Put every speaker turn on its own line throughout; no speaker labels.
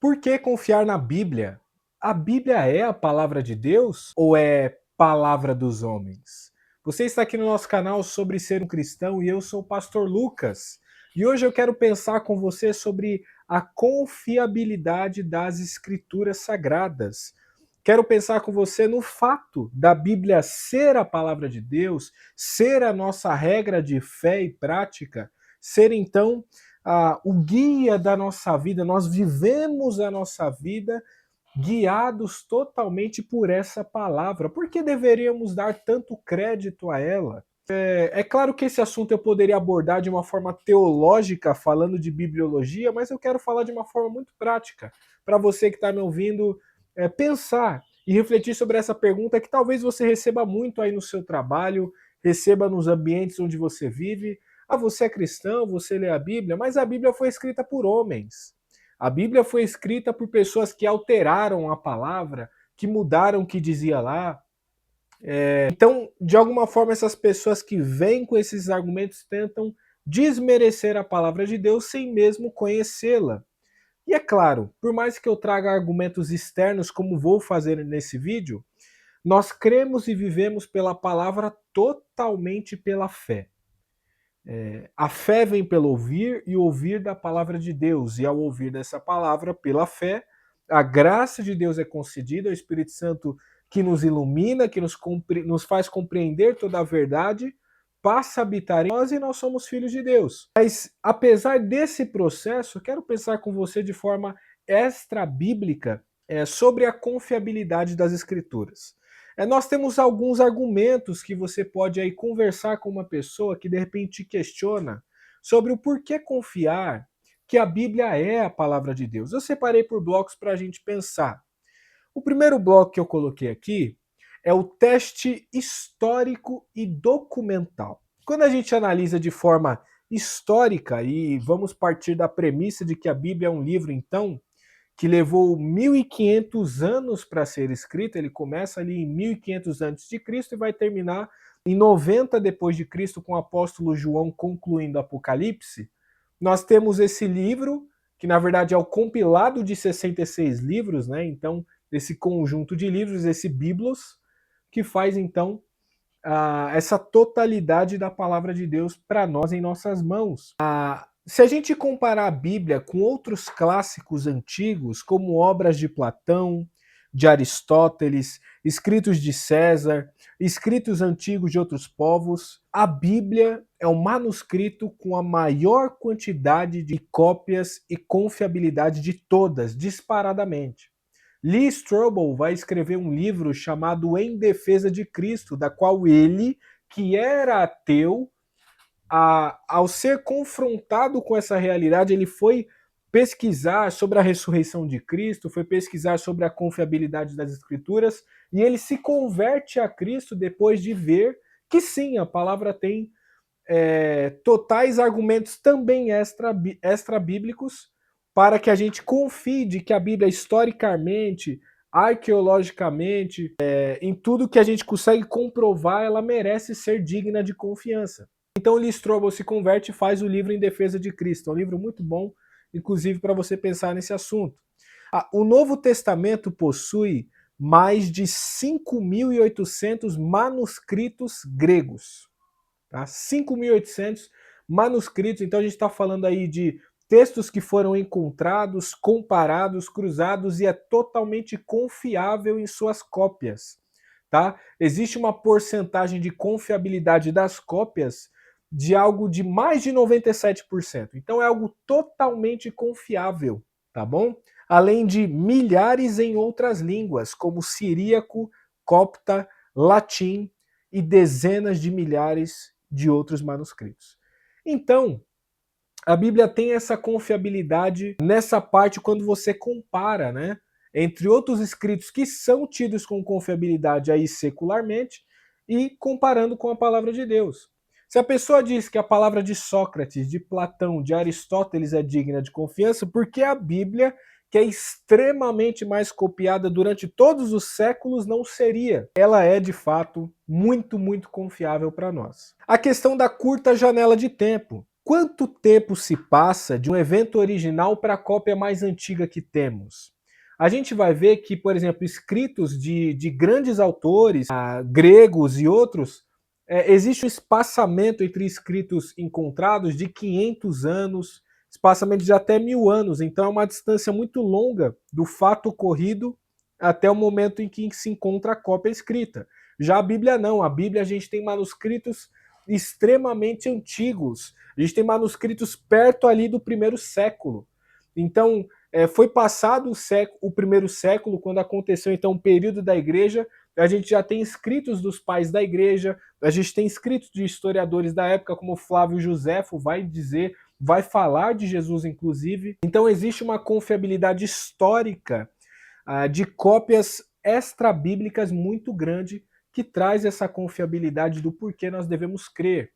Por que confiar na Bíblia? A Bíblia é a palavra de Deus ou é palavra dos homens? Você está aqui no nosso canal sobre ser um cristão e eu sou o pastor Lucas. E hoje eu quero pensar com você sobre a confiabilidade das escrituras sagradas. Quero pensar com você no fato da Bíblia ser a palavra de Deus, ser a nossa regra de fé e prática, ser então o guia da nossa vida. Nós vivemos a nossa vida guiados totalmente por essa palavra. Por que deveríamos dar tanto crédito a ela? É claro que esse assunto eu poderia abordar de uma forma teológica, falando de bibliologia, mas eu quero falar de uma forma muito prática, para você que está me ouvindo pensar e refletir sobre essa pergunta que talvez você receba muito aí no seu trabalho, receba nos ambientes onde você vive. Ah, você é cristão, você lê a Bíblia, mas a Bíblia foi escrita por homens. A Bíblia foi escrita por pessoas que alteraram a palavra, que mudaram o que dizia lá. Então, de alguma forma, essas pessoas que vêm com esses argumentos tentam desmerecer a palavra de Deus sem mesmo conhecê-la. E é claro, por mais que eu traga argumentos externos, como vou fazer nesse vídeo, nós cremos e vivemos pela palavra totalmente pela fé. A fé vem pelo ouvir e ouvir da palavra de Deus. E ao ouvir dessa palavra pela fé, a graça de Deus é concedida, o Espírito Santo que nos ilumina, que nos faz compreender toda a verdade, passa a habitar em nós e nós somos filhos de Deus. Mas apesar desse processo, quero pensar com você de forma extra-bíblica sobre a confiabilidade das Escrituras. Nós temos alguns argumentos que você pode aí conversar com uma pessoa que de repente te questiona sobre o porquê confiar que a Bíblia é a palavra de Deus. Eu separei por blocos para a gente pensar. O primeiro bloco que eu coloquei aqui é o teste histórico e documental. Quando a gente analisa de forma histórica, e vamos partir da premissa de que a Bíblia é um livro, então, que levou 1500 anos para ser escrito. Ele começa ali em 1500 antes de Cristo e vai terminar em 90 depois de Cristo com o apóstolo João concluindo Apocalipse. Nós temos esse livro, que na verdade é o compilado de 66 livros, né? Então, esse conjunto de livros, esse Biblos, que faz então essa totalidade da palavra de Deus para nós em nossas mãos. Se a gente comparar a Bíblia com outros clássicos antigos, como obras de Platão, de Aristóteles, escritos de César, escritos antigos de outros povos, a Bíblia é o manuscrito com a maior quantidade de cópias e confiabilidade de todas, disparadamente. Lee Strobel vai escrever um livro chamado Em Defesa de Cristo, da qual ele, que era ateu, ao ser confrontado com essa realidade, ele foi pesquisar sobre a ressurreição de Cristo, foi pesquisar sobre a confiabilidade das Escrituras, e ele se converte a Cristo depois de ver que sim, a palavra tem totais argumentos também extra-bíblicos para que a gente confie de que a Bíblia historicamente, arqueologicamente, em tudo que a gente consegue comprovar, ela merece ser digna de confiança. Então Lee Strobel se converte e faz o livro Em Defesa de Cristo. É um livro muito bom, inclusive para você pensar nesse assunto. O Novo Testamento possui mais de 5.800 manuscritos gregos. Tá? 5.800 manuscritos, então a gente está falando aí de textos que foram encontrados, comparados, cruzados e é totalmente confiável em suas cópias. Tá? Existe uma porcentagem de confiabilidade das cópias de algo de mais de 97%. Então é algo totalmente confiável, tá bom? Além de milhares em outras línguas, como siríaco, copta, latim e dezenas de milhares de outros manuscritos. Então, a Bíblia tem essa confiabilidade nessa parte quando você compara, né, entre outros escritos que são tidos com confiabilidade aí secularmente e comparando com a palavra de Deus. Se a pessoa diz que a palavra de Sócrates, de Platão, de Aristóteles é digna de confiança, porque a Bíblia, que é extremamente mais copiada durante todos os séculos, não seria. Ela é, de fato, muito, muito confiável para nós. A questão da curta janela de tempo. Quanto tempo se passa de um evento original para a cópia mais antiga que temos? A gente vai ver que, por exemplo, escritos de grandes autores, gregos e outros, existe um espaçamento entre escritos encontrados de 500 anos, espaçamento de até 1000 anos. Então é uma distância muito longa do fato ocorrido até o momento em que se encontra a cópia escrita. Já a Bíblia não. A Bíblia a gente tem manuscritos extremamente antigos. A gente tem manuscritos perto ali do primeiro século. Então, foi passado o primeiro século, quando aconteceu então o período da igreja, a gente já tem escritos dos pais da igreja, a gente tem escritos de historiadores da época, como Flávio Josefo vai dizer, vai falar de Jesus, inclusive. Então, existe uma confiabilidade histórica de cópias extra-bíblicas muito grande, que traz essa confiabilidade do porquê nós devemos crer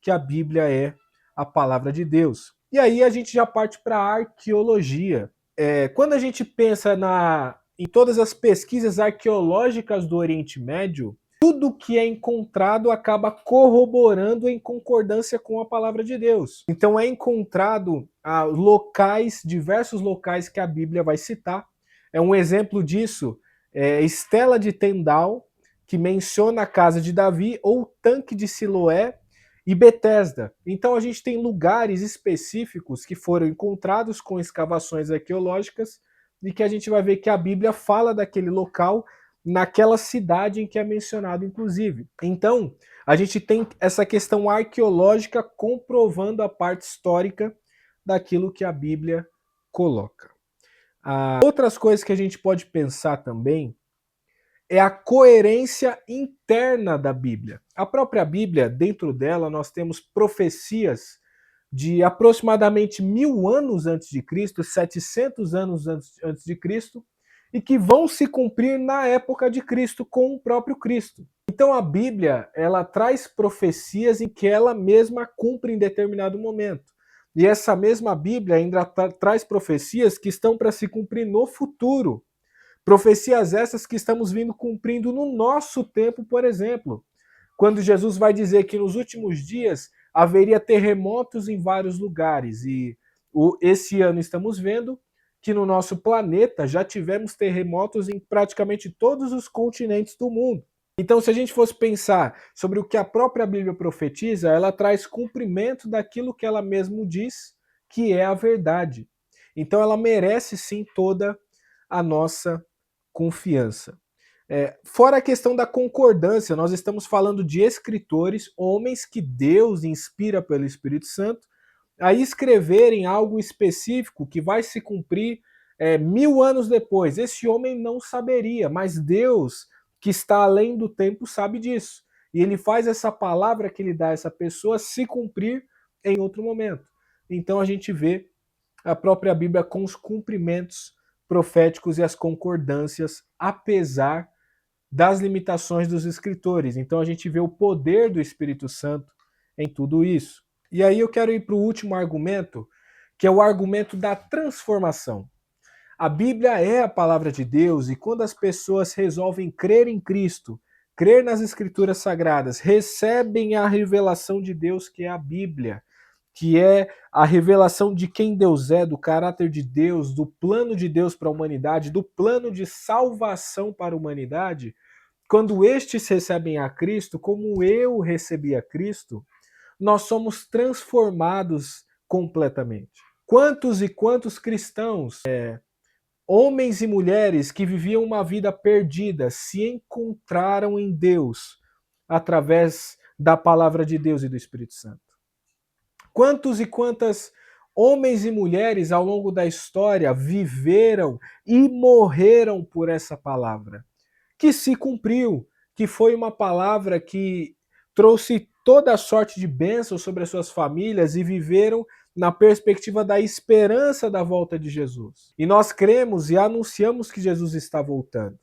que a Bíblia é a palavra de Deus. E aí a gente já parte para a arqueologia. Quando a gente pensa em todas as pesquisas arqueológicas do Oriente Médio, tudo que é encontrado acaba corroborando em concordância com a palavra de Deus. Então é encontrado diversos locais que a Bíblia vai citar. Um exemplo disso é Estela de Tendal, que menciona a casa de Davi, ou Tanque de Siloé e Betesda. Então a gente tem lugares específicos que foram encontrados com escavações arqueológicas e que a gente vai ver que a Bíblia fala daquele local naquela cidade em que é mencionado, inclusive. Então, a gente tem essa questão arqueológica comprovando a parte histórica daquilo que a Bíblia coloca. Outras coisas que a gente pode pensar também é a coerência interna da Bíblia. A própria Bíblia, dentro dela, nós temos profecias de aproximadamente 1000 anos antes de Cristo, 700 anos antes de Cristo, e que vão se cumprir na época de Cristo com o próprio Cristo. Então a Bíblia, ela traz profecias em que ela mesma cumpre em determinado momento. E essa mesma Bíblia ainda traz profecias que estão para se cumprir no futuro. Profecias essas que estamos vindo cumprindo no nosso tempo, por exemplo. Quando Jesus vai dizer que nos últimos dias haveria terremotos em vários lugares. E esse ano estamos vendo que no nosso planeta já tivemos terremotos em praticamente todos os continentes do mundo. Então, se a gente fosse pensar sobre o que a própria Bíblia profetiza, ela traz cumprimento daquilo que ela mesmo diz que é a verdade. Então, ela merece sim toda a nossa confiança. Fora a questão da concordância, nós estamos falando de escritores, homens que Deus inspira pelo Espírito Santo, a escreverem algo específico que vai se cumprir 1000 anos depois. Esse homem não saberia, mas Deus, que está além do tempo, sabe disso. E ele faz essa palavra que ele dá a essa pessoa se cumprir em outro momento. Então a gente vê a própria Bíblia com os cumprimentos proféticos e as concordâncias, apesar das limitações dos escritores. Então a gente vê o poder do Espírito Santo em tudo isso. E aí eu quero ir para o último argumento, que é o argumento da transformação. A Bíblia é a palavra de Deus e quando as pessoas resolvem crer em Cristo, crer nas Escrituras Sagradas, recebem a revelação de Deus, que é a Bíblia, que é a revelação de quem Deus é, do caráter de Deus, do plano de Deus para a humanidade, do plano de salvação para a humanidade. Quando estes recebem a Cristo, como eu recebi a Cristo, nós somos transformados completamente. Quantos e quantos cristãos, homens e mulheres que viviam uma vida perdida, se encontraram em Deus através da palavra de Deus e do Espírito Santo? Quantos e quantas homens e mulheres ao longo da história viveram e morreram por essa palavra? Que se cumpriu, que foi uma palavra que trouxe toda a sorte de bênçãos sobre as suas famílias e viveram na perspectiva da esperança da volta de Jesus. E nós cremos e anunciamos que Jesus está voltando.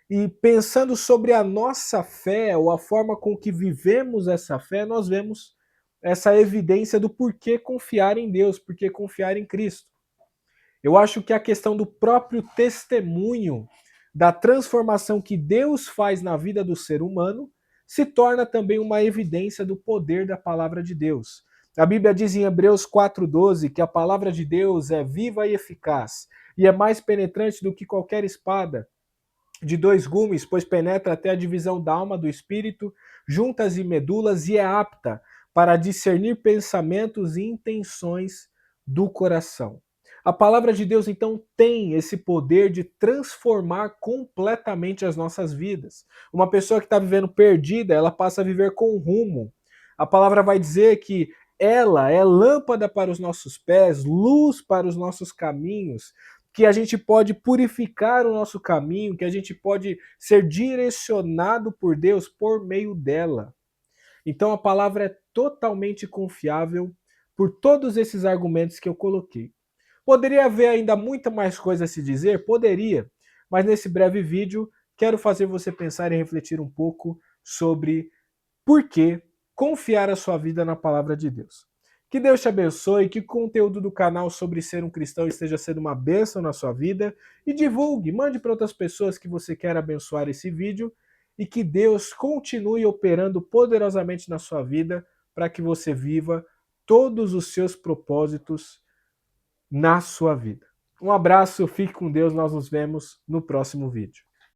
E pensando sobre a nossa fé, ou a forma com que vivemos essa fé, nós vemos essa evidência do porquê confiar em Deus, porquê confiar em Cristo. Eu acho que a questão do próprio testemunho da transformação que Deus faz na vida do ser humano se torna também uma evidência do poder da palavra de Deus. A Bíblia diz em Hebreus 4,12 que a palavra de Deus é viva e eficaz e é mais penetrante do que qualquer espada de dois gumes, pois penetra até a divisão da alma do espírito, juntas e medulas, e é apta para discernir pensamentos e intenções do coração. A palavra de Deus, então, tem esse poder de transformar completamente as nossas vidas. Uma pessoa que está vivendo perdida, ela passa a viver com rumo. A palavra vai dizer que ela é lâmpada para os nossos pés, luz para os nossos caminhos, que a gente pode purificar o nosso caminho, que a gente pode ser direcionado por Deus por meio dela. Então a palavra é totalmente confiável por todos esses argumentos que eu coloquei. Poderia haver ainda muita mais coisa a se dizer? Poderia, mas nesse breve vídeo quero fazer você pensar e refletir um pouco sobre por que confiar a sua vida na palavra de Deus. Que Deus te abençoe, que o conteúdo do canal sobre ser um cristão esteja sendo uma bênção na sua vida e divulgue, mande para outras pessoas que você quer abençoar esse vídeo e que Deus continue operando poderosamente na sua vida para que você viva todos os seus propósitos na sua vida. Um abraço, fique com Deus, nós nos vemos no próximo vídeo.